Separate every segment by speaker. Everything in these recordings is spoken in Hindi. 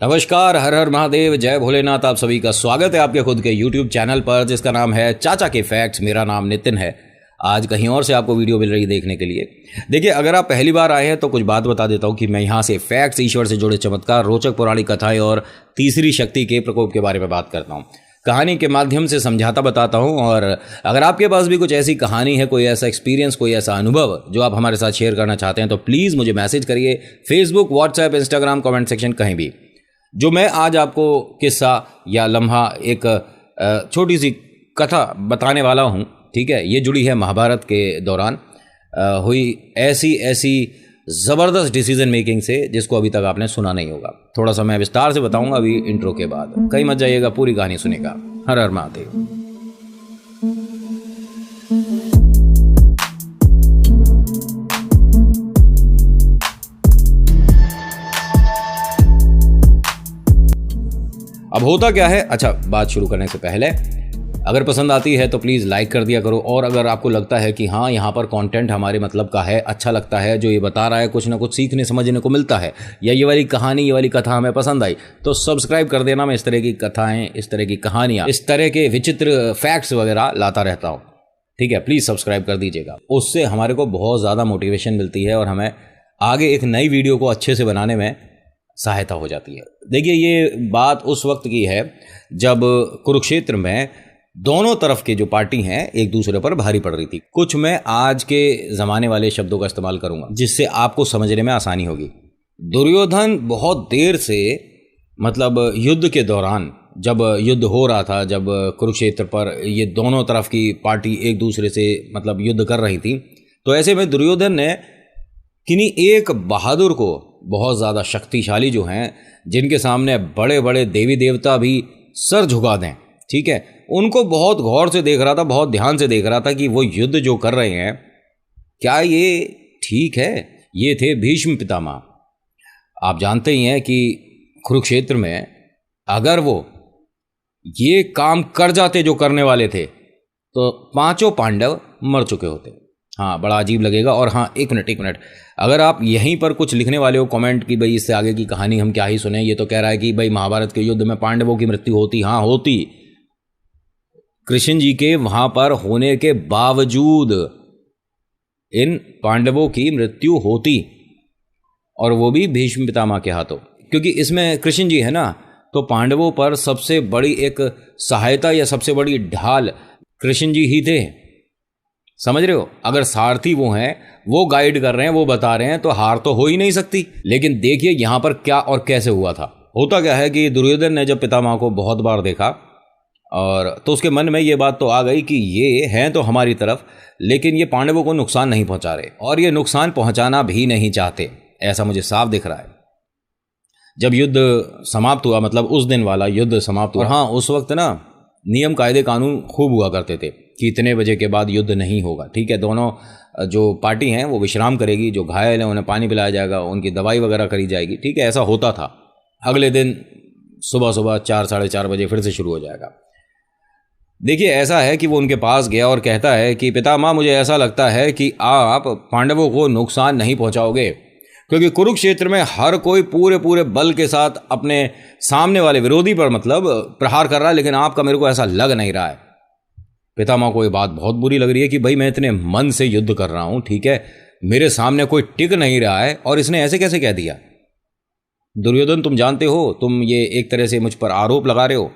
Speaker 1: नमस्कार, हर हर महादेव, जय भोलेनाथ। आप सभी का स्वागत है आपके खुद के YouTube चैनल पर जिसका नाम है चाचा के फैक्ट्स। मेरा नाम नितिन है। आज कहीं और से आपको वीडियो मिल रही है देखने के लिए। देखिए, अगर आप पहली बार आए हैं तो कुछ बात बता देता हूं कि मैं यहां से फैक्ट्स, ईश्वर से जुड़े चमत्कार, रोचक पौराणिक कथाएं और तीसरी शक्ति के प्रकोप के बारे में बात करता हूं। कहानी के माध्यम से समझाता बताता हूं। और अगर आपके पास भी कुछ ऐसी कहानी है, कोई ऐसा एक्सपीरियंस, कोई ऐसा अनुभव जो आप हमारे साथ शेयर करना चाहते हैं तो प्लीज़ मुझे मैसेज करिए। Facebook, WhatsApp, Instagram, comment section, कहीं भी। जो मैं आज आपको किस्सा या लम्हा, एक छोटी सी कथा बताने वाला हूँ, ठीक है, ये जुड़ी है महाभारत के दौरान हुई ऐसी ज़बरदस्त डिसीजन मेकिंग से जिसको अभी तक आपने सुना नहीं होगा। थोड़ा सा मैं विस्तार से बताऊंगा अभी इंट्रो के बाद। कहीं मत जाइएगा, पूरी कहानी सुनेगा। हर हर महादेव। अब होता क्या है, अच्छा, बात शुरू करने से पहले अगर पसंद आती है तो प्लीज़ लाइक कर दिया करो। और अगर आपको लगता है कि हाँ, यहाँ पर कंटेंट हमारे मतलब का है, अच्छा लगता है, जो ये बता रहा है, कुछ ना कुछ सीखने समझने को मिलता है, या ये वाली कहानी, ये वाली कथा हमें पसंद आई, तो सब्सक्राइब कर देना। मैं इस तरह की कथाएँ, इस तरह की कहानियाँ, इस तरह के विचित्र फैक्ट्स वगैरह लाता रहता हूँ, ठीक है। प्लीज़ सब्सक्राइब कर दीजिएगा। उससे हमारे को बहुत ज़्यादा मोटिवेशन मिलती है और हमें आगे एक नई वीडियो को अच्छे से बनाने में सहायता हो जाती है। देखिए, ये बात उस वक्त की है जब कुरुक्षेत्र में दोनों तरफ के जो पार्टी हैं एक दूसरे पर भारी पड़ रही थी। कुछ मैं आज के ज़माने वाले शब्दों का इस्तेमाल करूंगा जिससे आपको समझने में आसानी होगी। दुर्योधन बहुत देर से, मतलब युद्ध के दौरान, जब युद्ध हो रहा था, जब कुरुक्षेत्र पर ये दोनों तरफ की पार्टी एक दूसरे से मतलब युद्ध कर रही थी, तो ऐसे में दुर्योधन ने किन्हीं एक बहादुर को, बहुत ज़्यादा शक्तिशाली जो हैं, जिनके सामने बड़े बड़े देवी देवता भी सर झुका दें, ठीक है, उनको बहुत गौर से देख रहा था, बहुत ध्यान से देख रहा था कि वो युद्ध जो कर रहे हैं क्या ये ठीक है। ये थे भीष्म पितामह। आप जानते ही हैं कि कुरुक्षेत्र में अगर वो ये काम कर जाते जो करने वाले थे तो पांचों पांडव मर चुके होते। हाँ, बड़ा अजीब लगेगा। और हाँ, एक मिनट, अगर आप यहीं पर कुछ लिखने वाले हो कमेंट की भाई इससे आगे की कहानी हम क्या ही सुने, ये तो कह रहा है कि भाई महाभारत के युद्ध में पांडवों की मृत्यु होती। हाँ, होती। कृष्ण जी के वहां पर होने के बावजूद इन पांडवों की मृत्यु होती, और वो भी भीष्म पितामह के हाथों। क्योंकि इसमें कृष्ण जी है ना, तो पांडवों पर सबसे बड़ी एक सहायता या सबसे बड़ी ढाल कृष्ण जी ही थे। समझ रहे हो? अगर सारथी वो हैं, वो गाइड कर रहे हैं, वो बता रहे हैं, तो हार तो हो ही नहीं सकती। लेकिन देखिए यहां पर क्या और कैसे हुआ था। होता क्या है कि दुर्योधन ने जब पितामह को बहुत बार देखा, और तो उसके मन में ये बात तो आ गई कि ये हैं तो हमारी तरफ, लेकिन ये पांडवों को नुकसान नहीं पहुंचा रहे, और ये नुकसान पहुंचाना भी नहीं चाहते, ऐसा मुझे साफ दिख रहा है। जब युद्ध समाप्त हुआ, मतलब उस दिन वाला युद्ध समाप्त हुआ, और हाँ, उस वक्त ना नियम कायदे कानून खूब हुआ करते थे कि इतने बजे के बाद युद्ध नहीं होगा, ठीक है। दोनों जो पार्टी हैं वो विश्राम करेगी, जो घायल हैं उन्हें पानी पिलाया जाएगा, उनकी दवाई वगैरह करी जाएगी, ठीक है। ऐसा होता था। अगले दिन सुबह 4, साढ़े 4 बजे फिर से शुरू हो जाएगा। देखिए, ऐसा है कि वो उनके पास गया और कहता है कि पितामह, मुझे ऐसा लगता है कि आप पांडवों को नुकसान नहीं पहुंचाओगे, क्योंकि कुरुक्षेत्र में हर कोई पूरे बल के साथ अपने सामने वाले विरोधी पर मतलब प्रहार कर रहा है, लेकिन आपका मेरे को ऐसा लग नहीं रहा है। पितामह को ये बात बहुत बुरी लग रही है कि भाई मैं इतने मन से युद्ध कर रहा हूं, ठीक है, मेरे सामने कोई टिक नहीं रहा है, और इसने ऐसे कैसे कह दिया। दुर्योधन, तुम जानते हो, तुम ये एक तरह से मुझ पर आरोप लगा रहे हो,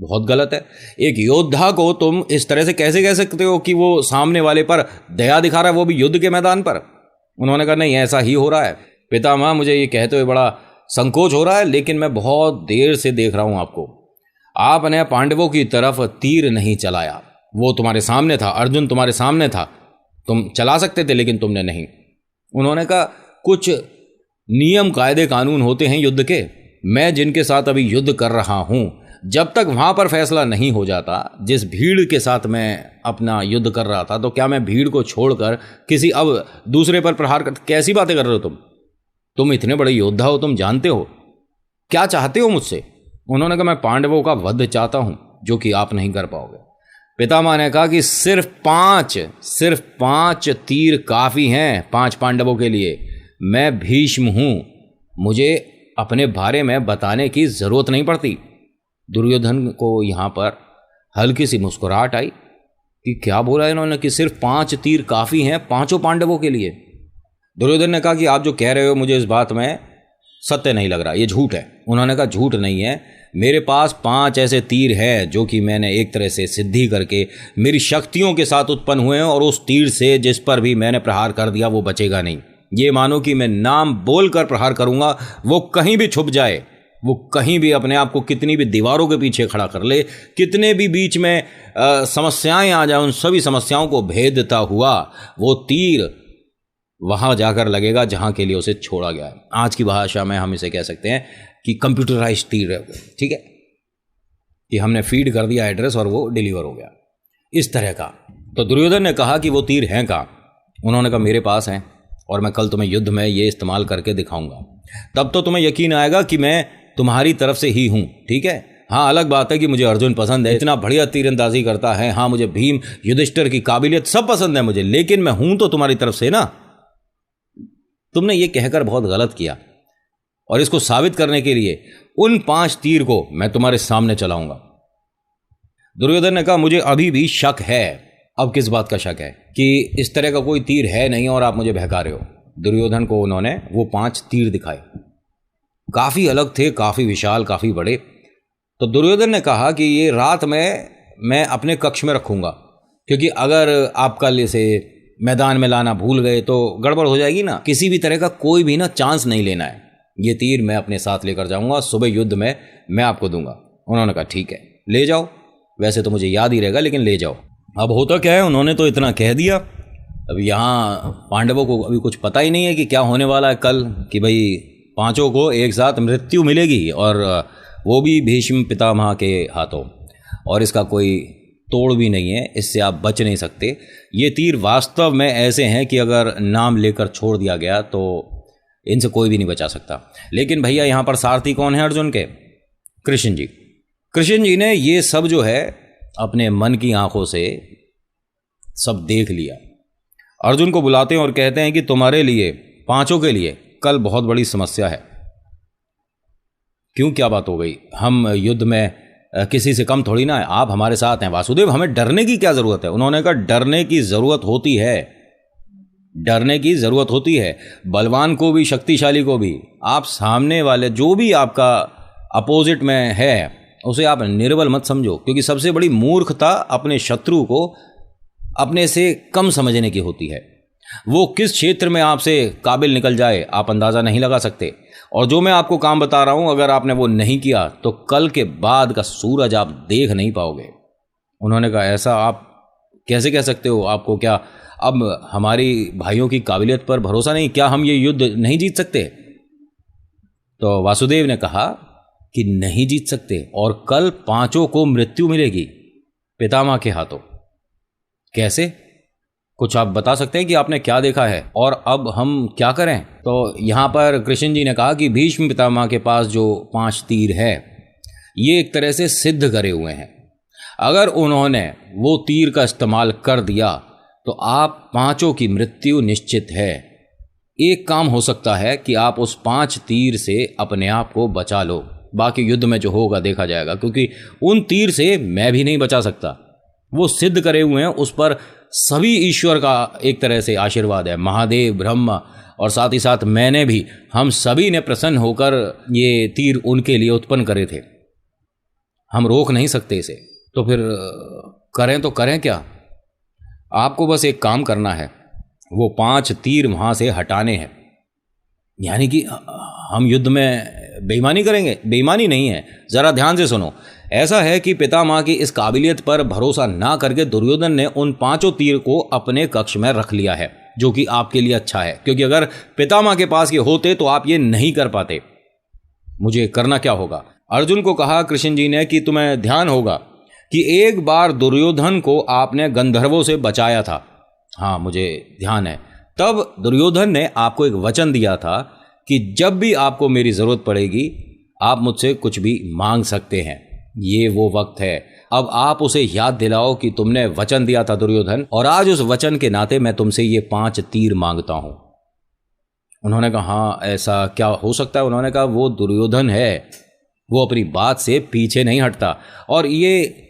Speaker 1: बहुत गलत है। एक योद्धा को तुम इस तरह से कैसे कह सकते हो कि वो सामने वाले पर दया दिखा रहा है, वो भी युद्ध के मैदान पर। उन्होंने कहा, नहीं, ऐसा ही हो रहा है पितामह, मुझे ये कहते हुए बड़ा संकोच हो रहा है, लेकिन मैं बहुत देर से देख रहा हूं आपको। आपने पांडवों की तरफ तीर नहीं चलाया, वो तुम्हारे सामने था, अर्जुन तुम्हारे सामने था, तुम चला सकते थे, लेकिन तुमने नहीं। उन्होंने कहा, कुछ नियम कायदे कानून होते हैं युद्ध के, मैं जिनके साथ अभी युद्ध कर रहा हूं, जब तक वहां पर फैसला नहीं हो जाता, जिस भीड़ के साथ मैं अपना युद्ध कर रहा था, तो क्या मैं भीड़ को छोड़कर किसी अब दूसरे पर प्रहार कर, कैसी बातें कर रहे हो तुम इतने बड़े योद्धा हो, तुम जानते हो क्या चाहते हो मुझसे। उन्होंने कहा, मैं पांडवों का वध चाहता हूं, जो कि आप नहीं कर पाओगे। पितामह ने कहा कि सिर्फ 5 तीर काफ़ी हैं 5 पांडवों के लिए। मैं भीष्म हूँ, मुझे अपने बारे में बताने की जरूरत नहीं पड़ती। दुर्योधन को यहाँ पर हल्की सी मुस्कुराहट आई कि क्या बोला इन्होंने कि सिर्फ 5 तीर काफ़ी हैं 5 पांडवों के लिए। दुर्योधन ने कहा कि आप जो कह रहे हो मुझे इस बात में सत्य नहीं लग रहा, ये झूठ है। उन्होंने कहा झूठ नहीं है, मेरे पास 5 ऐसे तीर हैं जो कि मैंने एक तरह से सिद्धि करके मेरी शक्तियों के साथ उत्पन्न हुए हैं, और उस तीर से जिस पर भी मैंने प्रहार कर दिया वो बचेगा नहीं। ये मानो कि मैं नाम बोलकर प्रहार करूंगा, वो कहीं भी छुप जाए, वो कहीं भी अपने आप को कितनी भी दीवारों के पीछे खड़ा कर ले, कितने भी बीच में समस्याएं आ जाए, उन सभी समस्याओं को भेदता हुआ वो तीर वहां जाकर लगेगा जहां के लिए उसे छोड़ा गया है। आज की भाषा में हम इसे कह सकते हैं कि कंप्यूटराइज तीर है, ठीक है, कि हमने फीड कर दिया एड्रेस और वो डिलीवर हो गया, इस तरह का। तो दुर्योधन ने कहा कि वो तीर हैं कहाँ? उन्होंने कहा मेरे पास हैं और मैं कल तुम्हें युद्ध में ये इस्तेमाल करके दिखाऊंगा, तब तो तुम्हें यकीन आएगा कि मैं तुम्हारी तरफ से ही हूं, ठीक है। हाँ, अलग बात है कि मुझे अर्जुन पसंद है, इतना बढ़िया तीरंदाजी करता है, हाँ मुझे भीम युधिष्ठिर की काबिलियत सब पसंद है मुझे, लेकिन मैं हूं तो तुम्हारी तरफ से ना। तुमने ये कहकर बहुत गलत किया, और इसको साबित करने के लिए उन 5 तीर को मैं तुम्हारे सामने चलाऊंगा। दुर्योधन ने कहा मुझे अभी भी शक है। अब किस बात का शक है? कि इस तरह का कोई तीर है नहीं और आप मुझे बहका रहे हो। दुर्योधन को उन्होंने वो 5 तीर दिखाए, काफी अलग थे, काफी विशाल, काफी बड़े। तो दुर्योधन ने कहा कि ये रात में मैं अपने कक्ष में रखूंगा, क्योंकि अगर आप कल इसे मैदान में लाना भूल गए तो गड़बड़ हो जाएगी ना। किसी भी तरह का कोई भी ना चांस नहीं लेना है, ये तीर मैं अपने साथ लेकर जाऊंगा, सुबह युद्ध में मैं आपको दूंगा। उन्होंने कहा ठीक है ले जाओ, वैसे तो मुझे याद ही रहेगा लेकिन ले जाओ। अब होता क्या है, उन्होंने तो इतना कह दिया, अब यहाँ पांडवों को अभी कुछ पता ही नहीं है कि क्या होने वाला है कल, कि भाई 5 को एक साथ मृत्यु मिलेगी, और वो भी भीष्म पितामह के हाथों, और इसका कोई तोड़ भी नहीं है, इससे आप बच नहीं सकते। ये तीर वास्तव में ऐसे हैं कि अगर नाम लेकर छोड़ दिया गया तो इनसे कोई भी नहीं बचा सकता। लेकिन भैया यहाँ पर सारथी कौन है अर्जुन के? कृष्ण जी। कृष्ण जी ने ये सब जो है अपने मन की आंखों से सब देख लिया। अर्जुन को बुलाते हैं और कहते हैं कि तुम्हारे लिए 5 के लिए कल बहुत बड़ी समस्या है। क्यों, क्या बात हो गई? हम युद्ध में किसी से कम थोड़ी ना है, आप हमारे साथ हैं वासुदेव, हमें डरने की क्या जरूरत है? उन्होंने कहा डरने की जरूरत होती है, डरने की जरूरत होती है, बलवान को भी शक्तिशाली को भी। आप सामने वाले जो भी आपका अपोजिट में है उसे आप निर्बल मत समझो, क्योंकि सबसे बड़ी मूर्खता अपने शत्रु को अपने से कम समझने की होती है। वो किस क्षेत्र में आपसे काबिल निकल जाए आप अंदाज़ा नहीं लगा सकते। और जो मैं आपको काम बता रहा हूं, अगर आपने वो नहीं किया तो कल के बाद का सूरज आप देख नहीं पाओगे। उन्होंने कहा ऐसा आप कैसे कह सकते हो? आपको क्या अब हमारी भाइयों की काबिलियत पर भरोसा नहीं? क्या हम ये युद्ध नहीं जीत सकते? तो वासुदेव ने कहा कि नहीं जीत सकते, और कल 5 को मृत्यु मिलेगी पितामह के हाथों। कैसे? कुछ आप बता सकते हैं कि आपने क्या देखा है और अब हम क्या करें? तो यहाँ पर कृष्ण जी ने कहा कि भीष्म पितामह के पास जो 5 तीर है ये एक तरह से सिद्ध करे हुए हैं। अगर उन्होंने वो तीर का इस्तेमाल कर दिया तो आप 5 की मृत्यु निश्चित है। एक काम हो सकता है कि आप उस 5 तीर से अपने आप को बचा लो, बाकी युद्ध में जो होगा देखा जाएगा, क्योंकि उन तीर से मैं भी नहीं बचा सकता। वो सिद्ध करे हुए हैं, उस पर सभी ईश्वर का एक तरह से आशीर्वाद है, महादेव, ब्रह्मा और साथ ही साथ मैंने भी, हम सभी ने प्रसन्न होकर ये तीर उनके लिए उत्पन्न करे थे। हम रोक नहीं सकते इसे, तो फिर करें तो करें क्या? आपको बस एक काम करना है, वो 5 तीर वहां से हटाने हैं। यानी कि हम युद्ध में बेईमानी करेंगे? बेईमानी नहीं है, जरा ध्यान से सुनो। ऐसा है कि पितामह की इस काबिलियत पर भरोसा ना करके दुर्योधन ने उन 5 तीर को अपने कक्ष में रख लिया है, जो कि आपके लिए अच्छा है, क्योंकि अगर पितामह के पास ये होते तो आप ये नहीं कर पाते। मुझे करना क्या होगा? अर्जुन को कहा कृष्ण जी ने कि तुम्हें ध्यान होगा कि एक बार दुर्योधन को आपने गंधर्वों से बचाया था। हाँ, मुझे ध्यान है। तब दुर्योधन ने आपको एक वचन दिया था कि जब भी आपको मेरी जरूरत पड़ेगी आप मुझसे कुछ भी मांग सकते हैं। ये वो वक्त है, अब आप उसे याद दिलाओ कि तुमने वचन दिया था दुर्योधन, और आज उस वचन के नाते मैं तुमसे ये 5 तीर मांगता हूं। उन्होंने कहा हाँ ऐसा क्या हो सकता है। उन्होंने कहा वो दुर्योधन है, वो अपनी बात से पीछे नहीं हटता। और ये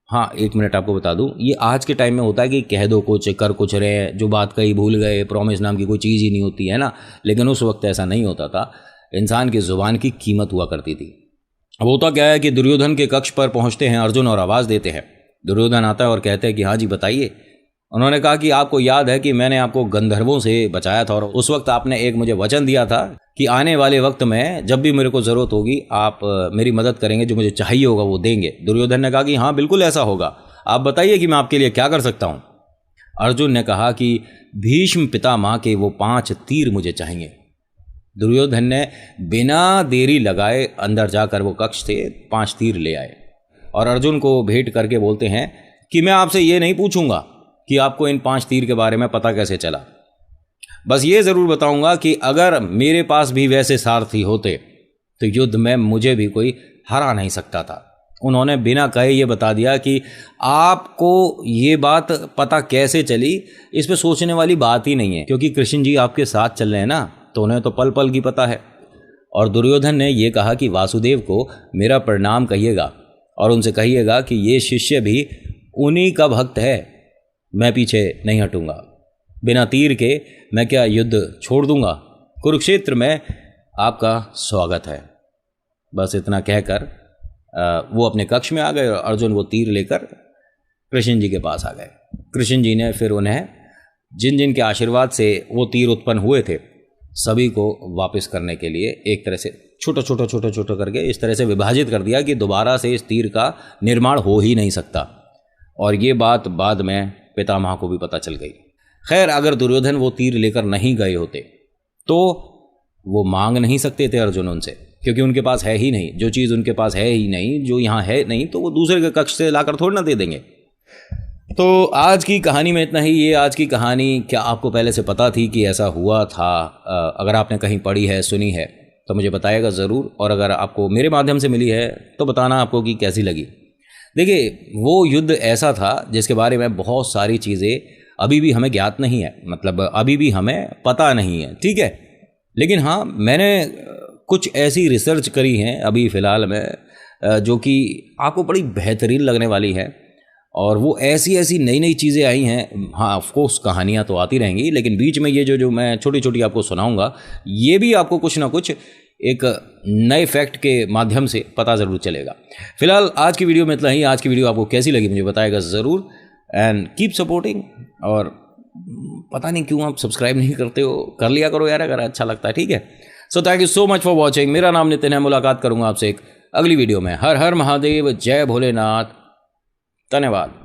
Speaker 1: हाँ, एक मिनट आपको बता दूं, ये आज के टाइम में होता है कि कह दो कुछ कर कुछ रहे, जो बात कही भूल गए, प्रॉमिस नाम की कोई चीज़ ही नहीं होती है ना। लेकिन उस वक्त ऐसा नहीं होता था, इंसान की ज़ुबान की कीमत हुआ करती थी। अब होता क्या है कि दुर्योधन के कक्ष पर पहुंचते हैं अर्जुन और आवाज़ देते हैं। दुर्योधन आता है और कहते हैं कि हाँ जी बताइए। उन्होंने कहा कि आपको याद है कि मैंने आपको गंधर्वों से बचाया था और उस वक्त आपने एक मुझे वचन दिया था कि आने वाले वक्त में जब भी मेरे को ज़रूरत होगी आप मेरी मदद करेंगे, जो मुझे चाहिए होगा वो देंगे। दुर्योधन ने कहा कि हाँ बिल्कुल ऐसा होगा, आप बताइए कि मैं आपके लिए क्या कर सकता हूँ। अर्जुन ने कहा कि भीष्म पितामह के वो 5 तीर मुझे चाहिए। दुर्योधन ने बिना देरी लगाए अंदर जाकर वो कक्ष से 5 तीर ले आए और अर्जुन को भेंट करके बोलते हैं कि मैं आपसे ये नहीं पूछूंगा कि आपको इन 5 तीर के बारे में पता कैसे चला, बस ये ज़रूर बताऊंगा कि अगर मेरे पास भी वैसे सारथी होते तो युद्ध में मुझे भी कोई हरा नहीं सकता था। उन्होंने बिना कहे ये बता दिया कि आपको ये बात पता कैसे चली, इस पे सोचने वाली बात ही नहीं है, क्योंकि कृष्ण जी आपके साथ चल रहे हैं ना, तो उन्हें तो पल पल की पता है। और दुर्योधन ने ये कहा कि वासुदेव को मेरा प्रणाम कहिएगा और उनसे कहिएगा कि ये शिष्य भी उन्हीं का भक्त है, मैं पीछे नहीं हटूंगा, बिना तीर के मैं क्या युद्ध छोड़ दूंगा, कुरुक्षेत्र में आपका स्वागत है। बस इतना कहकर वो अपने कक्ष में आ गए और अर्जुन वो तीर लेकर कृष्ण जी के पास आ गए। कृष्ण जी ने फिर उन्हें जिन जिन के आशीर्वाद से वो तीर उत्पन्न हुए थे सभी को वापस करने के लिए एक तरह से छोटा करके इस तरह से विभाजित कर दिया कि दोबारा से इस तीर का निर्माण हो ही नहीं सकता। और ये बात बाद में पितामह को भी पता चल गई। खैर, अगर दुर्योधन वो तीर लेकर नहीं गए होते तो वो मांग नहीं सकते थे अर्जुन उनसे, क्योंकि उनके पास है ही नहीं। जो चीज़ उनके पास है ही नहीं, जो यहाँ है नहीं, तो वो दूसरे के कक्ष से लाकर थोड़ी ना दे देंगे। तो आज की कहानी में इतना ही। ये आज की कहानी क्या आपको पहले से पता थी कि ऐसा हुआ था? अगर आपने कहीं पढ़ी है, सुनी है, तो मुझे बताइएगा ज़रूर। और अगर आपको मेरे माध्यम से मिली है तो बताना आपको कि कैसी लगी। देखिए, वो युद्ध ऐसा था जिसके बारे में बहुत सारी चीज़ें अभी भी हमें ज्ञात नहीं है, मतलब अभी भी हमें पता नहीं है, ठीक है। लेकिन हाँ, मैंने कुछ ऐसी रिसर्च करी है अभी फ़िलहाल में जो कि आपको बड़ी बेहतरीन लगने वाली है। और वो ऐसी ऐसी नई नई चीज़ें आई हैं। हाँ, ऑफ कोर्स कहानियाँ तो आती रहेंगी, लेकिन बीच में ये जो मैं छोटी छोटी आपको सुनाऊंगा, ये भी आपको कुछ ना कुछ एक नए फैक्ट के माध्यम से पता ज़रूर चलेगा। फिलहाल आज की वीडियो में इतना ही। आज की वीडियो आपको कैसी लगी मुझे बताएगा ज़रूर, एंड कीप सपोर्टिंग। और पता नहीं क्यों आप सब्सक्राइब नहीं करते हो, कर लिया करो यार अगर अच्छा लगता है, ठीक है। So thank you so much for watching. मेरा नाम नितिन है। मुलाकात करूंगा आपसे एक अगली वीडियो में। हर हर महादेव, जय भोलेनाथ, धन्यवाद।